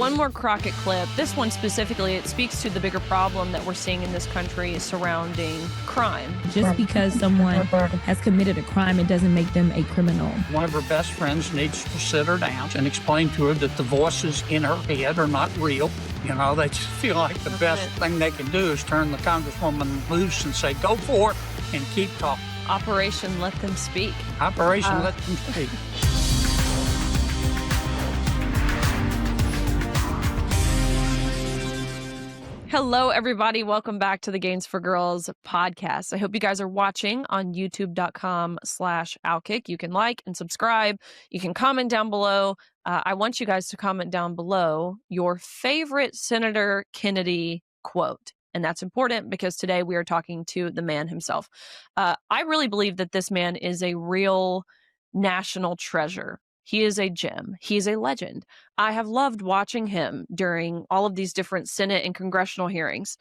one more Crockett clip. This one specifically, it speaks to the bigger problem that we're seeing in this country surrounding crime. Just because someone has committed a crime, it doesn't make them a criminal. One of her best friends needs to sit her down and explain to her that the voices in her head are not real. You know, they just feel like the best thing they can do is turn the Congresswoman loose and say, go for it, and keep talking. Operation Let Them Speak. Operation Let Them Speak. Hello, everybody. Welcome back to the Gains for Girls podcast. I hope you guys are watching on youtube.com/OutKick. You can like and subscribe. You can comment down below. I want you guys to comment down below your favorite Senator Kennedy quote. And that's important because today we are talking to the man himself. I really believe that this man is a real national treasure. He is a gem. He's a legend. I have loved watching him during all of these different Senate and congressional hearings.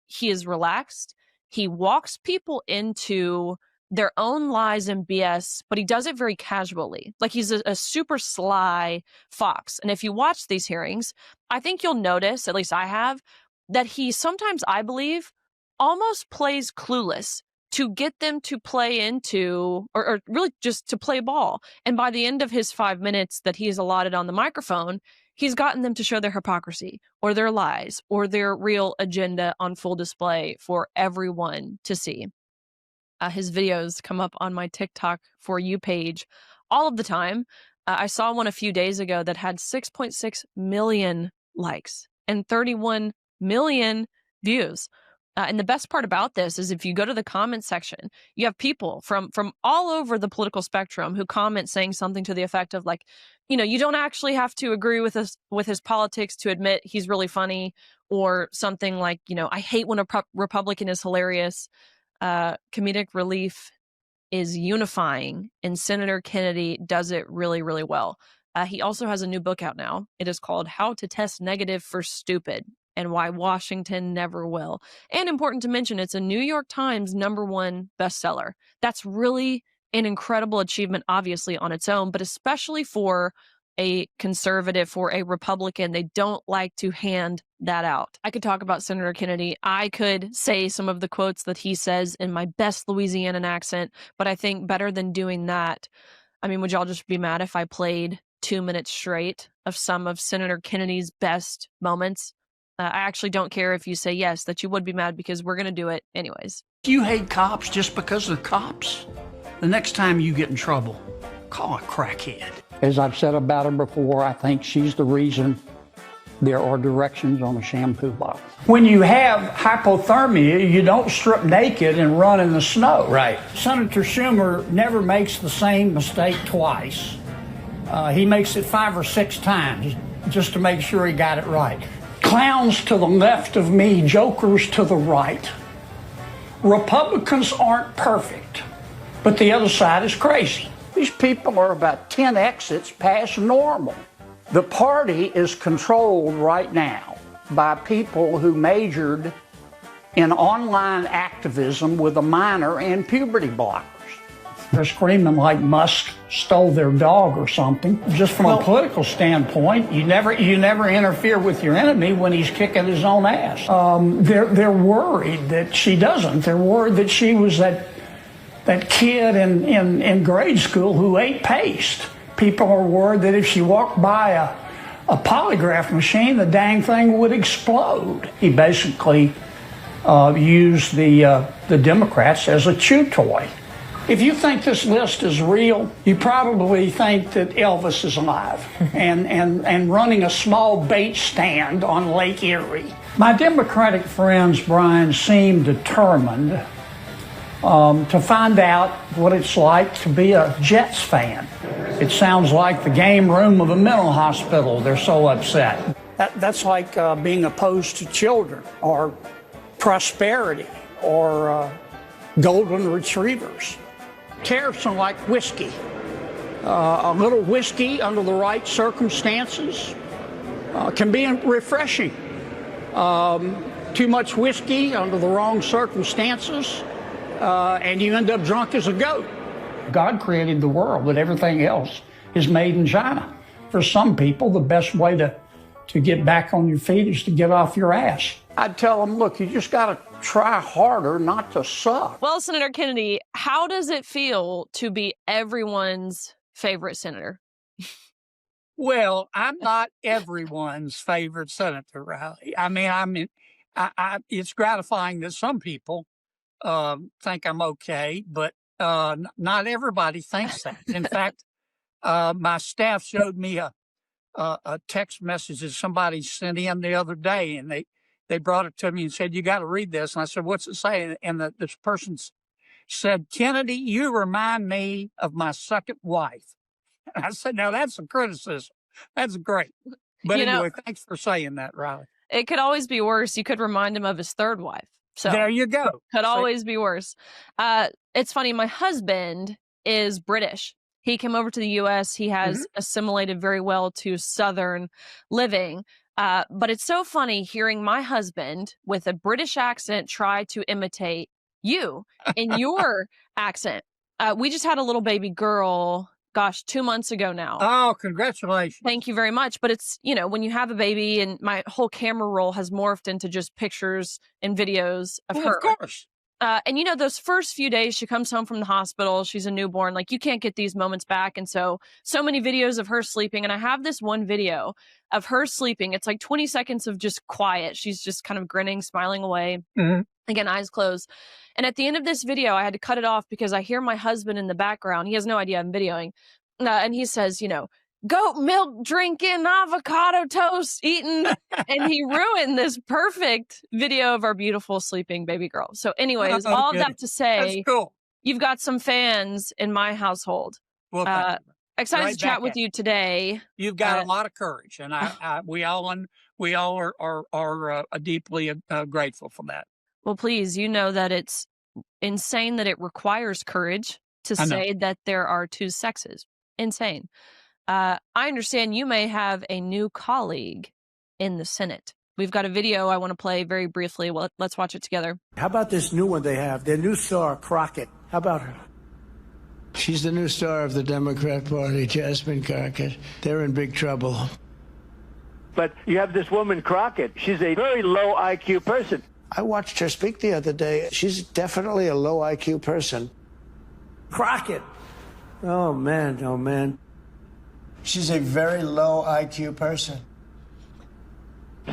He is relaxed. He walks people into their own lies and BS, but he does it very casually. Like he's a super sly fox. And if you watch these hearings, I think you'll notice, at least I have, that he sometimes, I believe, almost plays clueless to get them to play into, or really just to play ball. And by the end of his 5 minutes that he has allotted on the microphone, he's gotten them to show their hypocrisy or their lies or their real agenda on full display for everyone to see. His videos come up on my TikTok For You page all of the time. I saw one a few days ago that had 6.6 million likes and 31 million views. And the best part about this is if you go to the comment section, you have people from all over the political spectrum who comment saying something to the effect of like, you know, you don't actually have to agree with his politics to admit he's really funny, or something like, you know, I hate when a Republican is hilarious. Comedic relief is unifying, and Senator Kennedy does it really, really well. He also has a new book out now. It is called How to Test Negative for Stupid and Why Washington Never Will. And important to mention, it's a New York Times #1 bestseller. That's really an incredible achievement, obviously, on its own, but especially for a conservative, for a Republican. They don't like to hand that out. I could talk about Senator Kennedy. I could say some of the quotes that he says in my best Louisianan accent, but I think better than doing that, I mean, would y'all just be mad if I played 2 minutes straight of some of Senator Kennedy's best moments? I actually don't care if you say yes, that you would be mad, because we're going to do it anyways. Do you hate cops just because they're cops? The next time you get in trouble, call a crackhead. As I've said about her before, I think she's the reason there are directions on a shampoo bottle. When you have hypothermia, you don't strip naked and run in the snow. Right. Senator Schumer never makes the same mistake twice. He makes it 5 or 6 times just to make sure he got it right. Clowns to the left of me, jokers to the right. Republicans aren't perfect, but the other side is crazy. These people are about 10 exits past normal. The party is controlled right now by people who majored in online activism with a minor in puberty blockers. They're screaming like Musk stole their dog or something. Just from a political standpoint, you never interfere with your enemy when he's kicking his own ass. They're worried that she doesn't. They're worried that she was that kid in grade school who ate paste. People are worried that if she walked by a polygraph machine, the dang thing would explode. He basically used the Democrats as a chew toy. If you think this list is real, you probably think that Elvis is alive and running a small bait stand on Lake Erie. My Democratic friends, Brian, seem determined to find out what it's like to be a Jets fan. It sounds like the game room of a mental hospital. They're so upset. That's like being opposed to children or prosperity or golden retrievers. Tariffs are like whiskey. A little whiskey under the right circumstances can be refreshing. Too much whiskey under the wrong circumstances, and you end up drunk as a goat. God created the world, but everything else is made in China. For some people, the best way to to get back on your feet is to get off your ass. I'd tell them, look, you just got to try harder not to suck. Well, Senator Kennedy, how does it feel to be everyone's favorite senator? Well, I'm not everyone's favorite senator, Riley. I mean, it's gratifying that some people think I'm okay, but not everybody thinks that. In fact, my staff showed me a text message that somebody sent in the other day, and they brought it to me and said, "You got to read this." And I said, "What's it say?" And this person said, "Kennedy, you remind me of my second wife." And I said, "Now that's a criticism. That's great." But anyway, thanks for saying that, Riley. It could always be worse. You could remind him of his third wife. So there you go. Could always be worse. It's funny. My husband is British. He came over to the U.S. He has assimilated very well to Southern living. But it's so funny hearing my husband with a British accent try to imitate you in your accent. We just had a little baby girl, 2 months ago now. Oh, congratulations. Thank you very much. But it's, when you have a baby, and my whole camera roll has morphed into just pictures and videos of her. Of course. And those first few days she comes home from the hospital, she's a newborn, like you can't get these moments back. And so many videos of her sleeping. And I have this one video of her sleeping. It's like 20 seconds of just quiet. She's just kind of grinning, smiling away. Again, eyes closed. And at the end of this video, I had to cut it off because I hear my husband in the background. He has no idea I'm videoing. And he says, goat milk drinking, avocado toast eating. And he ruined this perfect video of our beautiful sleeping baby girl. So anyways, all of that to say, that's cool. You've got some fans in my household. Well, excited to chat with you today. You've got a lot of courage, and we all are deeply grateful for that. Well, please, that it's insane that it requires courage to say that there are two sexes. Insane. I understand you may have a new colleague in the Senate. We've got a video I want to play very briefly. Well, let's watch it together. How about this new one they have? Their new star, Crockett. How about her? She's the new star of the Democrat Party, Jasmine Crockett. They're in big trouble. But you have this woman, Crockett. She's a very low IQ person. I watched her speak the other day. She's definitely a low IQ person. Crockett. Oh, man. Oh, man. She's a very low IQ person.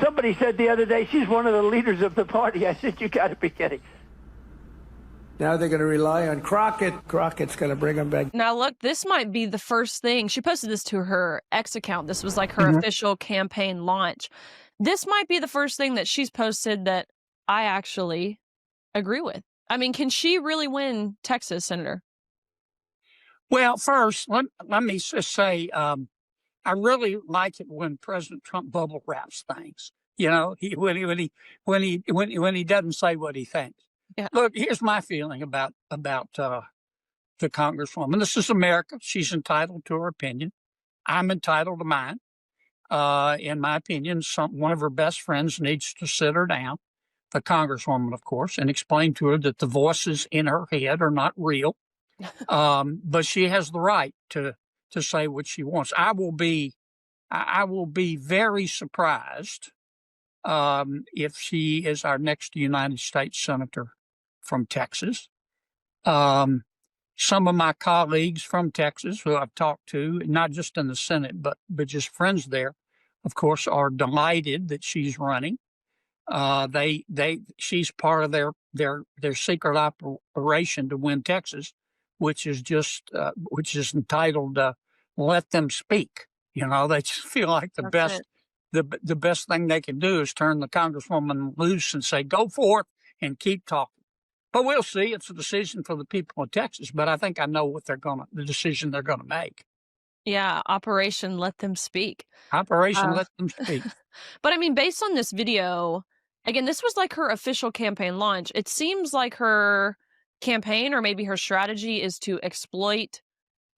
Somebody said the other day she's one of the leaders of the party. I said, you got to be kidding. Now they're going to rely on Crockett. Crockett's going to bring them back. Now, look, this might be the first thing. She posted this to her X account. This was like her official campaign launch. This might be the first thing that she's posted that I actually agree with. I mean, can she really win Texas, Senator? Well, first, let me just say, I really like it when President Trump bubble wraps things. When he doesn't say what he thinks. Yeah. Look, here's my feeling about the Congresswoman. This is America. She's entitled to her opinion. I'm entitled to mine. In my opinion, one of her best friends needs to sit her down, the Congresswoman, of course, and explain to her that the voices in her head are not real. But she has the right to say what she wants. I will be very surprised if she is our next United States Senator from Texas. Some of my colleagues from Texas who I've talked to, not just in the Senate, but just friends there, of course, are delighted that she's running. She's part of their secret operation to win Texas, which is entitled "Let Them Speak." They just feel like the best thing they can do is turn the Congresswoman loose and say, "Go forth and keep talking." But we'll see. It's a decision for the people of Texas. But I think I know what the decision they're gonna make. Yeah, Operation Let Them Speak. Operation Let Them Speak. But I mean, based on this video, again, this was like her official campaign launch. It seems like her campaign, or maybe her strategy, is to exploit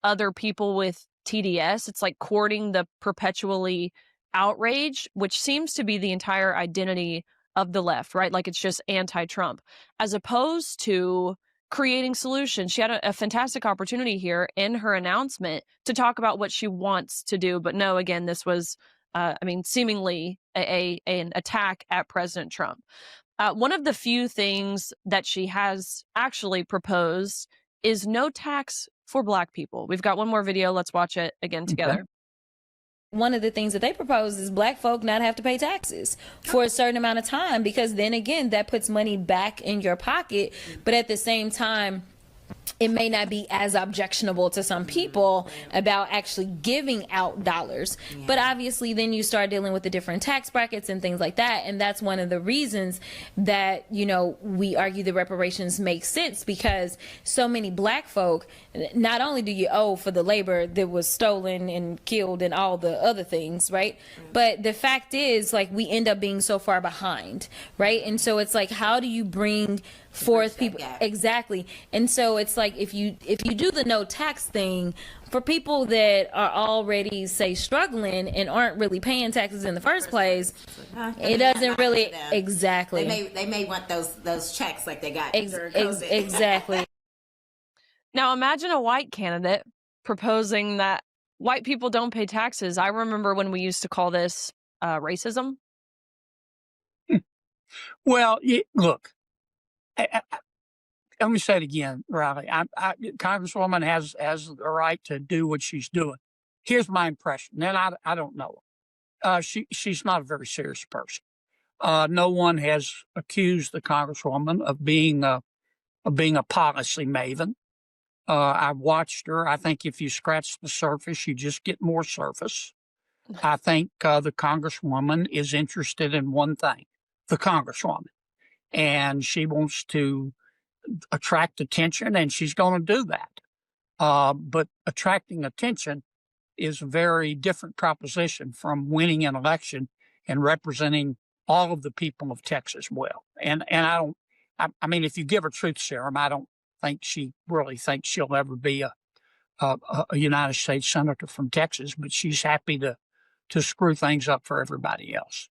other people with TDS. It's like courting the perpetually outrage, which seems to be the entire identity of the left, right? Like it's just anti-Trump, as opposed to creating solutions. She had a fantastic opportunity here in her announcement to talk about what she wants to do. But no, again, this was seemingly an attack at President Trump. One of the few things that she has actually proposed is no tax for Black people. We've got one more video. Let's watch it again together. One of the things that they propose is Black folk not have to pay taxes for a certain amount of time, because then again, that puts money back in your pocket. But at the same time, it may not be as objectionable to some people about actually giving out dollars. But obviously then you start dealing with the different tax brackets and things like that. And that's one of the reasons that, we argue the reparations make sense, because so many Black folk, not only do you owe for the labor that was stolen and killed and all the other things, right? But the fact is, like, we end up being so far behind, right? And so it's like, how do you bring forth people? Exactly. And so it's like, if you do the no tax thing for people that are already, say, struggling and aren't really paying taxes in the first place, it doesn't really exactly. They may want those checks like they got exactly. Now imagine a white candidate proposing that white people don't pay taxes. I remember when we used to call this racism. Well, look. Let me say it again, Riley. Congresswoman has the right to do what she's doing. Here's my impression, and I don't know her. She's not a very serious person. No one has accused the Congresswoman of being a policy maven. I've watched her. I think if you scratch the surface, you just get more surface. I think the Congresswoman is interested in one thing: the Congresswoman. And she wants to attract attention, and she's going to do that. But attracting attention is a very different proposition from winning an election and representing all of the people of Texas well. And I mean, if you give her truth serum, I don't think she really thinks she'll ever be a United States senator from Texas, but she's happy to screw things up for everybody else.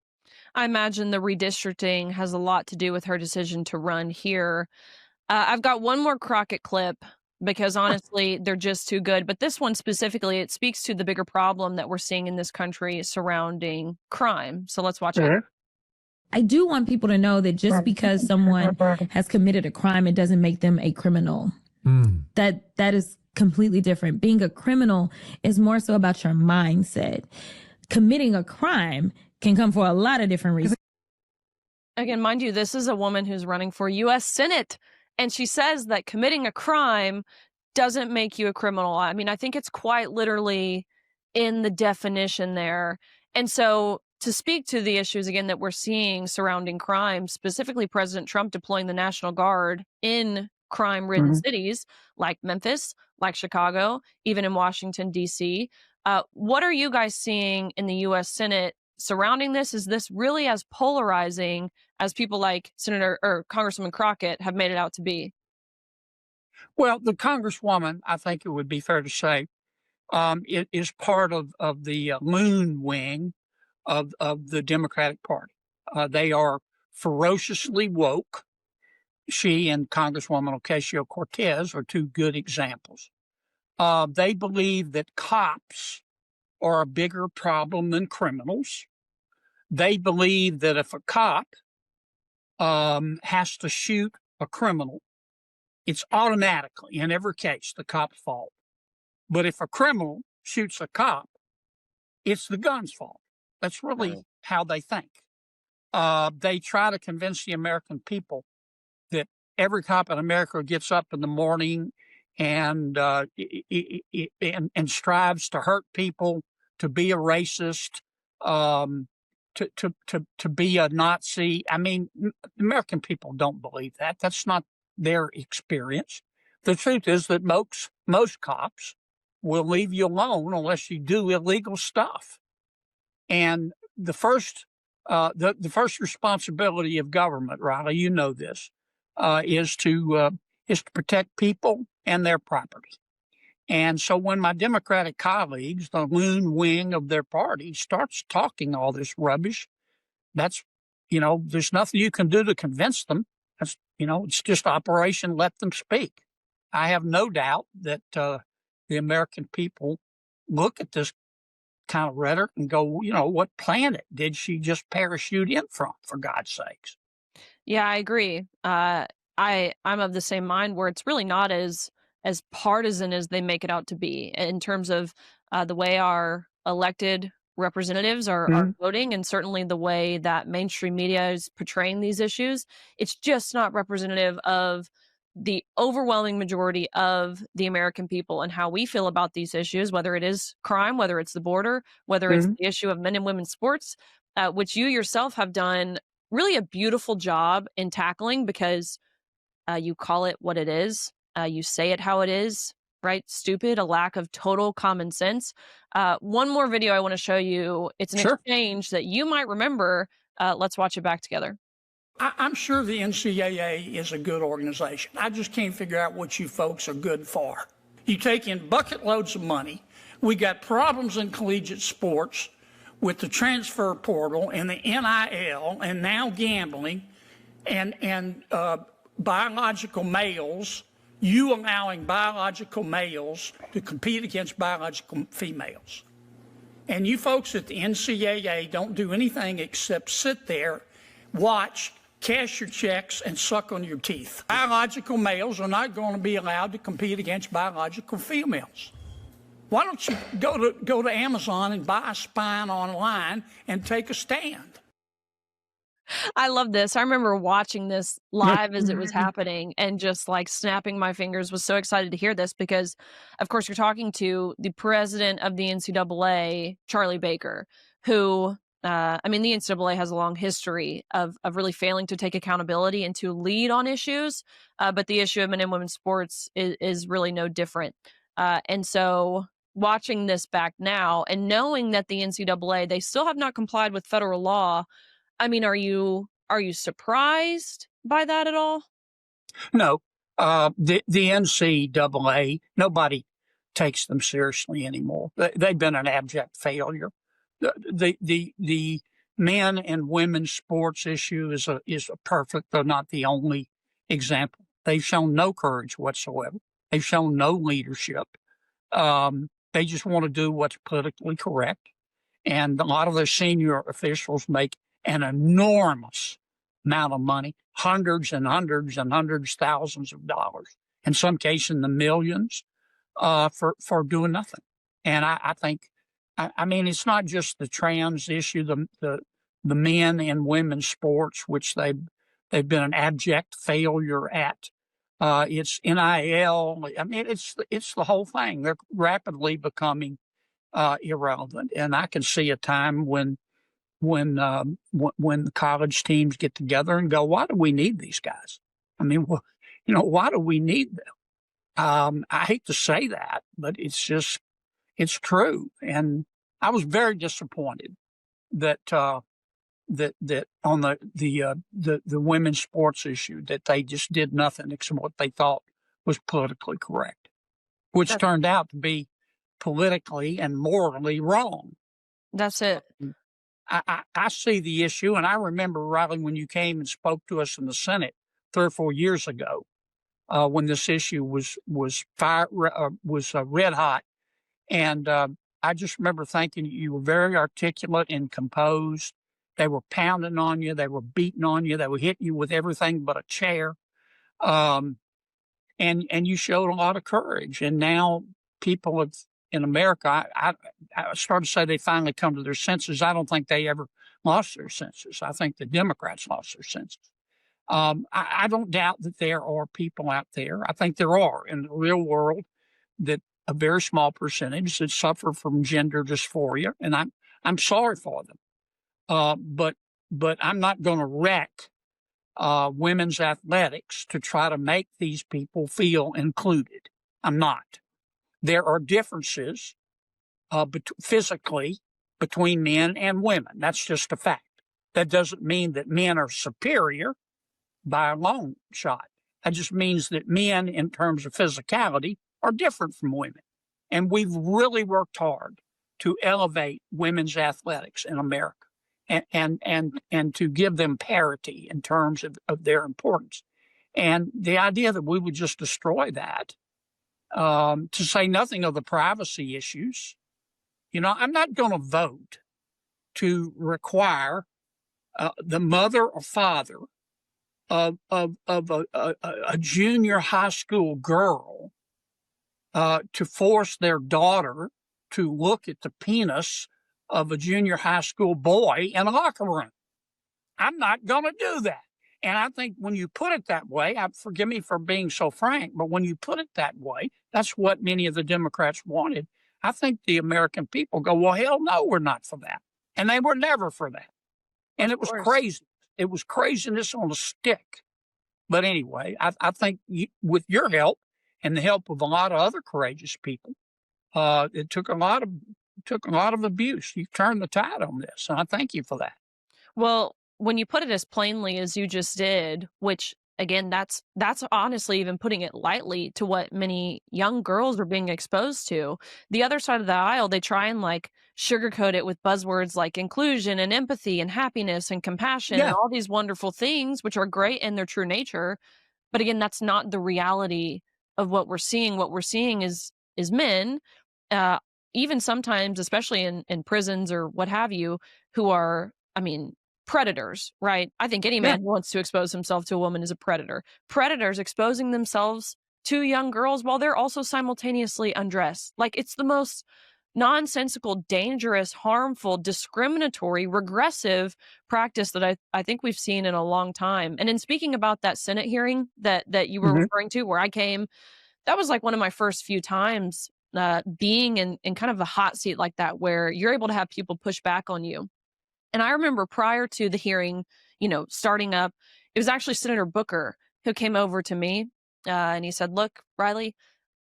I imagine the redistricting has a lot to do with her decision to run here. I've got one more Crockett clip because honestly, they're just too good. But this one specifically, it speaks to the bigger problem that we're seeing in this country surrounding crime. So let's watch it. I do want people to know that just because someone has committed a crime, it doesn't make them a criminal. That is completely different. Being a criminal is more so about your mindset. Committing a crime can come for a lot of different reasons. Again, mind you, this is a woman who's running for U.S. Senate, and she says that committing a crime doesn't make you a criminal. I mean, I think it's quite literally in the definition there. And so to speak to the issues, again, that we're seeing surrounding crime, specifically President Trump deploying the National Guard in crime-ridden cities like Memphis, like Chicago, even in Washington, D.C., what are you guys seeing in the U.S. Senate surrounding this? Is this really as polarizing as people like Senator or Congresswoman Crockett have made it out to be? Well, the Congresswoman, I think it would be fair to say, it is part of the loon wing of the Democratic Party. They are ferociously woke. She and Congresswoman Ocasio-Cortez are two good examples. They believe that cops are a bigger problem than criminals. They believe that if a cop has to shoot a criminal, it's automatically, in every case, the cop's fault. But if a criminal shoots a cop, it's the gun's fault. That's really how they think. They try to convince the American people that every cop in America gets up in the morning and strives to hurt people, to be a racist, to be a Nazi. I mean, American people don't believe that. That's not their experience. The truth is that most cops will leave you alone unless you do illegal stuff. And the first responsibility of government, Riley, you know this, is to protect people and their property. And so when my Democratic colleagues, the loon wing of their party, starts talking all this rubbish, that's, there's nothing you can do to convince them. That's, it's just Operation Let Them Speak. I have no doubt that the American people look at this kind of rhetoric and go, what planet did she just parachute in from, for God's sakes? Yeah, I agree. I'm of the same mind where it's really not as partisan as they make it out to be in terms of the way our elected representatives are voting, and certainly the way that mainstream media is portraying these issues. It's just not representative of the overwhelming majority of the American people and how we feel about these issues, whether it is crime, whether it's the border, whether it's the issue of men and women's sports, which you yourself have done really a beautiful job in tackling because you call it what it is. You say it how it is, right? Stupid, a lack of total common sense. One more video I want to show you. It's an exchange that you might remember. Let's watch it back together. I'm sure the NCAA is a good organization. I just can't figure out what you folks are good for. You take in bucket loads of money. We got problems in collegiate sports with the transfer portal and the NIL and now gambling and biological males, you allowing biological males to compete against biological females. And you folks at the NCAA don't do anything except sit there, watch, cash your checks, and suck on your teeth. Biological males are not going to be allowed to compete against biological females. Why don't you go to Amazon and buy a spine online and take a stand? I love this. I remember watching this live as it was happening and just like snapping my fingers, was so excited to hear this because, of course, you're talking to the president of the NCAA, Charlie Baker, who, the NCAA has a long history of really failing to take accountability and to lead on issues. But the issue of men and women's sports is really no different. And so watching this back now and knowing that the NCAA, they still have not complied with federal law. I mean, are you surprised by that at all? No, the NCAA, nobody takes them seriously anymore. They've been an abject failure. The men and women's sports issue is a perfect, though not the only example. They've shown no courage whatsoever. They've shown no leadership. They just want to do what's politically correct. And a lot of their senior officials make an enormous amount of money, hundreds and hundreds and hundreds, thousands of dollars, in some cases in the millions, for doing nothing. And I think, it's not just the trans issue, the men and women's sports, which they've been an abject failure at. It's NIL. It's the whole thing. They're rapidly becoming irrelevant. And I can see a time when the college teams get together and go, why do we need these guys? Why do we need them? I hate to say that, but it's true. And I was very disappointed that on the women's sports issue, that they just did nothing except what they thought was politically correct, which turned out to be politically and morally wrong. That's it. I see the issue, and I remember, Riley, when you came and spoke to us in the Senate 3 or 4 years ago, when this issue was red hot, and I just remember thinking you were very articulate and composed. They were pounding on you, they were beating on you, they were hitting you with everything but a chair, and you showed a lot of courage. And now people have. In America, I started to say they finally come to their senses. I don't think they ever lost their senses. I think the Democrats lost their senses. I don't doubt that there are people out there. I think there are in the real world that a very small percentage that suffer from gender dysphoria, and I'm sorry for them. But I'm not going to wreck women's athletics to try to make these people feel included. I'm not. There are differences physically between men and women. That's just a fact. That doesn't mean that men are superior by a long shot. That just means that men, in terms of physicality, are different from women. And we've really worked hard to elevate women's athletics in America and to give them parity in terms of their importance. And the idea that we would just destroy that, to say nothing of the privacy issues, I'm not going to vote to require the mother or father of a junior high school girl to force their daughter to look at the penis of a junior high school boy in a locker room. I'm not going to do that. And I think when you put it that way, forgive me for being so frank, but when you put it that way, that's what many of the Democrats wanted. I think the American people go, well, hell no, we're not for that. And they were never for that. And it was crazy. It was craziness on a stick. But anyway, I think with your help and the help of a lot of other courageous people, it took a lot of abuse. You turned the tide on this, and I thank you for that. Well, when you put it as plainly as you just did, which again, that's honestly even putting it lightly to what many young girls are being exposed to. The other side of the aisle, they try and like sugarcoat it with buzzwords like inclusion and empathy and happiness and compassion and all these wonderful things, which are great in their true nature. But again, that's not the reality of what we're seeing. What we're seeing is men, even sometimes, especially in prisons or what have you, who are, predators, right? I think any man who wants to expose himself to a woman is a predator. Predators exposing themselves to young girls while they're also simultaneously undressed. Like, it's the most nonsensical, dangerous, harmful, discriminatory, regressive practice that I think we've seen in a long time. And in speaking about that Senate hearing that you were referring to, where I came, that was like one of my first few times being in kind of a hot seat like that, where you're able to have people push back on you. And I remember prior to the hearing, starting up, it was actually Senator Booker who came over to me and he said, look, Riley,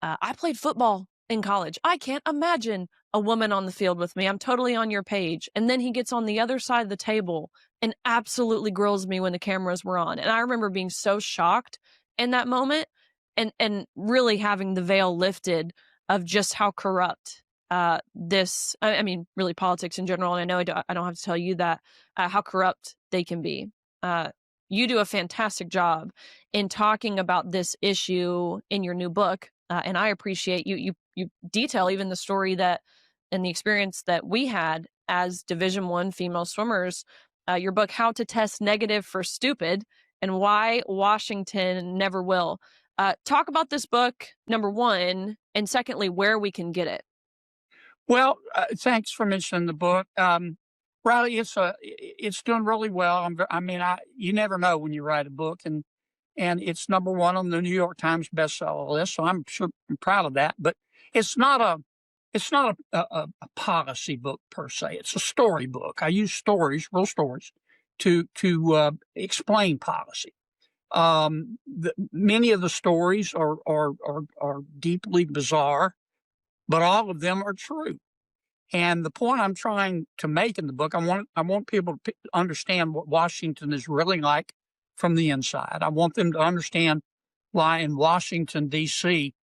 I played football in college. I can't imagine a woman on the field with me. I'm totally on your page. And then he gets on the other side of the table and absolutely grills me when the cameras were on. And I remember being so shocked in that moment and really having the veil lifted of just how corrupt really politics in general, and I know I don't have to tell you that, how corrupt they can be. You do a fantastic job in talking about this issue in your new book, and I appreciate you detail even the story that and the experience that we had as Division I female swimmers. Your book, How to Test Negative for Stupid and Why Washington Never Will. Talk about this book, number one, and secondly, where we can get it. Well, thanks for mentioning the book. Riley, it's doing really well. You never know when you write a book, and it's number one on the New York Times bestseller list. So I'm proud of that. But it's not a policy book per se. It's a story book. I use stories, real stories, to explain policy. Many of the stories are deeply bizarre, but all of them are true. And the point I'm trying to make in the book, I want people to understand what Washington is really like from the inside. I want them to understand why in Washington, D.C.,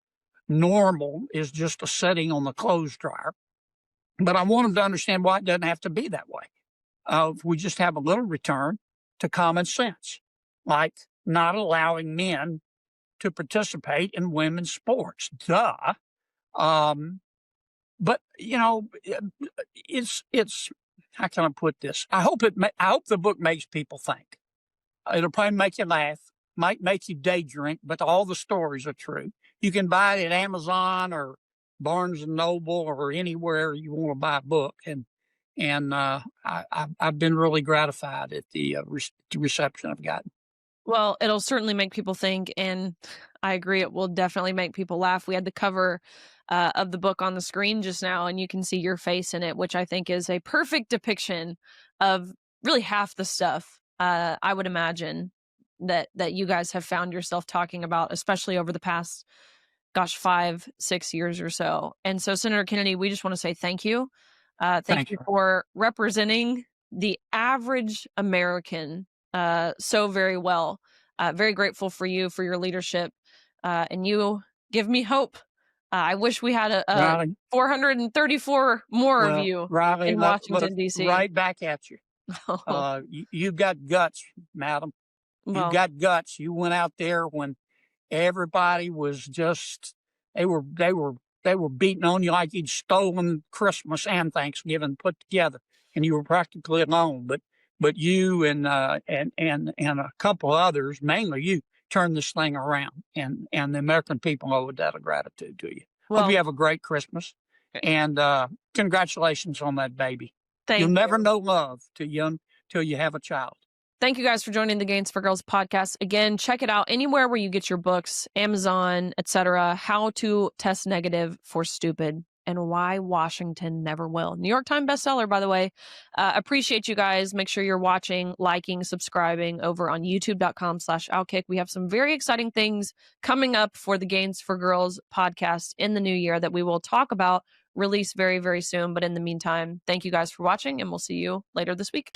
normal is just a setting on the clothes dryer. But I want them to understand why it doesn't have to be that way. We just have a little return to common sense, like not allowing men to participate in women's sports. Duh. But it's how can I put this? I hope the book makes people think. It'll probably make you laugh, might make you day drink, but all the stories are true. You can buy it at Amazon or Barnes and Noble or anywhere you want to buy a book, and I've been really gratified at the reception I've gotten. Well, it'll certainly make people think, and I agree, it will definitely make people laugh. We had the cover of the book on the screen just now, and you can see your face in it, which I think is a perfect depiction of really half the stuff I would imagine that you guys have found yourself talking about, especially over the past, 5-6 years or so. And so, Senator Kennedy, we just want to say thank you. Thank you for representing the average American so very well. Very grateful for you, for your leadership, and you give me hope. I wish we had a 434 more of you in Washington, D.C. Right back at you. You've got guts, madam. Well, you've got guts. You went out there when everybody was just they were they were beating on you like you'd stolen Christmas and Thanksgiving put together, and you were practically alone. But you and a couple others, mainly you, turned this thing around, and the American people owe a debt of gratitude to you. Well, Hope you have a great Christmas, and congratulations on that baby. You'll never know love till you have a child. Thank you guys for joining the Gains for Girls podcast. Again, check it out anywhere where you get your books, Amazon, etc. How to Test Negative for Stupid and Why Washington Never Will. New York Times bestseller, by the way. Appreciate you guys. Make sure you're watching, liking, subscribing over on youtube.com/OutKick. We have some very exciting things coming up for the Gains for Girls podcast in the new year that we will talk about, release very, very soon. But in the meantime, thank you guys for watching, and we'll see you later this week.